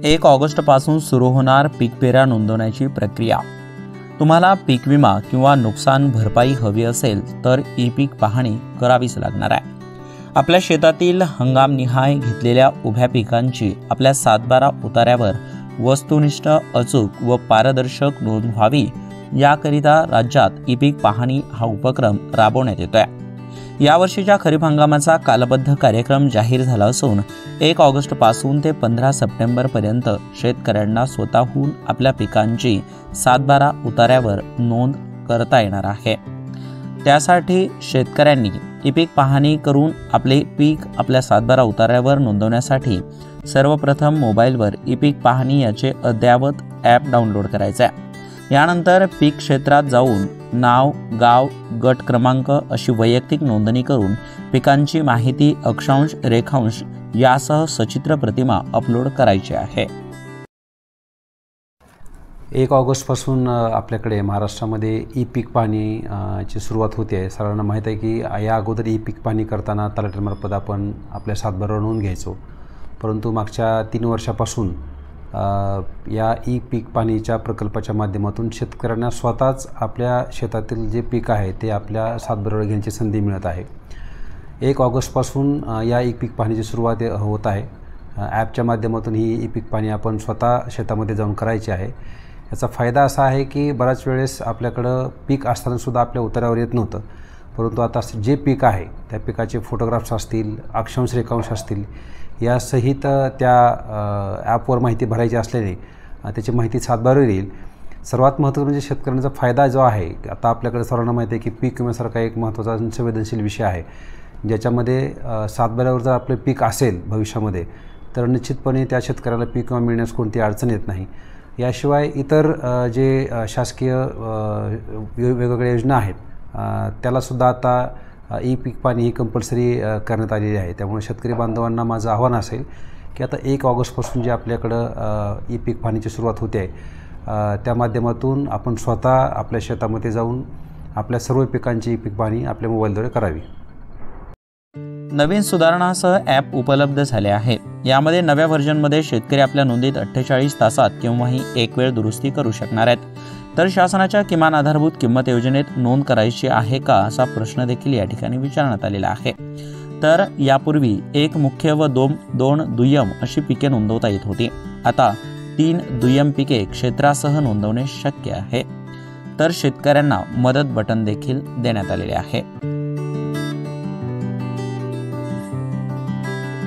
1 ऑगस्टपासून सुरू होणार पीक पेरा नोंदवण्याची प्रक्रिया। तुम्हाला पीक विमा किंवा नुकसान भरपाई हवी असेल तर ई पीक पाहणी करावीच लागणार आहे। आपल्या शेतातील हंगामनिहाय घेतलेल्या उभ्या पिकांची आपल्या 7/12 उतार्यावर वस्तुनिष्ठ, अचूक व पारदर्शक नोंद व्हावी याकरिता राज्यात ई पीक पाहणी हा उपक्रम राबवण्यात येतोय। यावर्षीच्या खरीप हंगामाचा कालबद्ध कार्यक्रम जाहीर झाला असून 1 ऑगस्टपासून ते 15 सप्टेंबरपर्यंत शेतकऱ्यांना स्वतःहून आपल्या पिकांची 7/12 उतार्यावर नोंद करता येणार आहे। त्यासाठी शेतकऱ्यांनी ई पीक पाहणी करून आपले पीक आपल्या 7/12 उतार्यावर नोंदवण्यासाठी सर्वप्रथम मोबाईलवर ई पीक पाहणी याचे अद्ययावत ॲप डाउनलोड करायचे आहे। यानंतर पीक क्षेत्रात जाऊन नाव, गाव, गट क्रमांक अशी वैयक्तिक नोंदणी करून पिकांची माहिती अक्षांश, रेखांश यासह सचित्र प्रतिमा अपलोड करायची आहे। 1 ऑगस्टपासून आपल्याकडे महाराष्ट्रामध्ये ई पीक पाहणीची सुरुवात होते आहे। सर्वांना माहीत आहे की या अगोदर ई पीक पाहणी करताना तलाठ्यांमार्फत आपण आपल्या 7/12 नोंद घ्यायचो, परंतु मागच्या 3 वर्षापासून या ई पीक पाहणीच्या प्रकल्पाच्या माध्यमातून शेतकऱ्यांना स्वतःच आपल्या शेतातील जे पीक आहे ते आपल्या 7/12 घेण्याची संधी मिळत आहे। 1 ऑगस्टपासून या ई पीक पाहणीची सुरुवात होत आहे। ॲपच्या माध्यमातून ही ई पीक पाहणी आपण स्वतः शेतामध्ये जाऊन करायची आहे। याचा फायदा असा आहे की बऱ्याच वेळेस आपल्याकडं पीक असतानासुद्धा आपल्या उतार्यावर येत नव्हतं, परंतु आता जे पीक आहे त्या पिकाचे फोटोग्राफ्स असतील, अक्षांश, रेखांश असतील यासहित त्या ॲपवर माहिती भरायची असल्याने त्याची माहिती 7/12 येईल। सर्वात महत्त्वाचं म्हणजे शेतकऱ्यांचा फायदा जो आहे, आता आपल्याकडे सर्वांना माहिती आहे की पीक विम्यासारखा एक महत्त्वाचा संवेदनशील विषय आहे, ज्याच्यामध्ये 7/12 जर आपले पीक असेल भविष्यामध्ये तर निश्चितपणे त्या शेतकऱ्याला पीक विमा मिळण्यास कोणती अडचण येत नाही। याशिवाय इतर जे शासकीय वेगवेगळ्या योजना आहेत त्यालासुद्धा आता ई पीक पाहणी ही कंपल्सरी करण्यात आलेली आहे। त्यामुळे शेतकरी बांधवांना माझं आव्हान असेल की आता 1 ऑगस्टपासून जे आपल्याकडं ई पीक पाहणीची सुरुवात होते आहे त्या माध्यमातून आपण स्वतः आपल्या शेतामध्ये जाऊन आपल्या सर्व पिकांची ई पीक पाहणी आपल्या मोबाईलद्वारे करावी। नवीन सुधारणासह ॲप उपलब्ध झाले आहे। यामध्ये नव्या व्हर्जनमध्ये शेतकरी आपल्या नोंदीत 48 तासात केव्हाही एक वेळ दुरुस्ती करू शकणार आहेत। तर शासनाच्या किमान आधारभूत किंमत योजनेत नोंद करायची आहे का असा प्रश्न देखील या ठिकाणी विचारण्यात आलेला आहे। तर यापूर्वी 1 मुख्य व 2 दुय्यम अशी पिके नोंदवता येत होती। आता 3 दुय्यम पिके क्षेत्रासह नोंदवणे शक्य आहे। तर शेतकऱ्यांना मदत बटन देखील देण्यात आलेले आहे।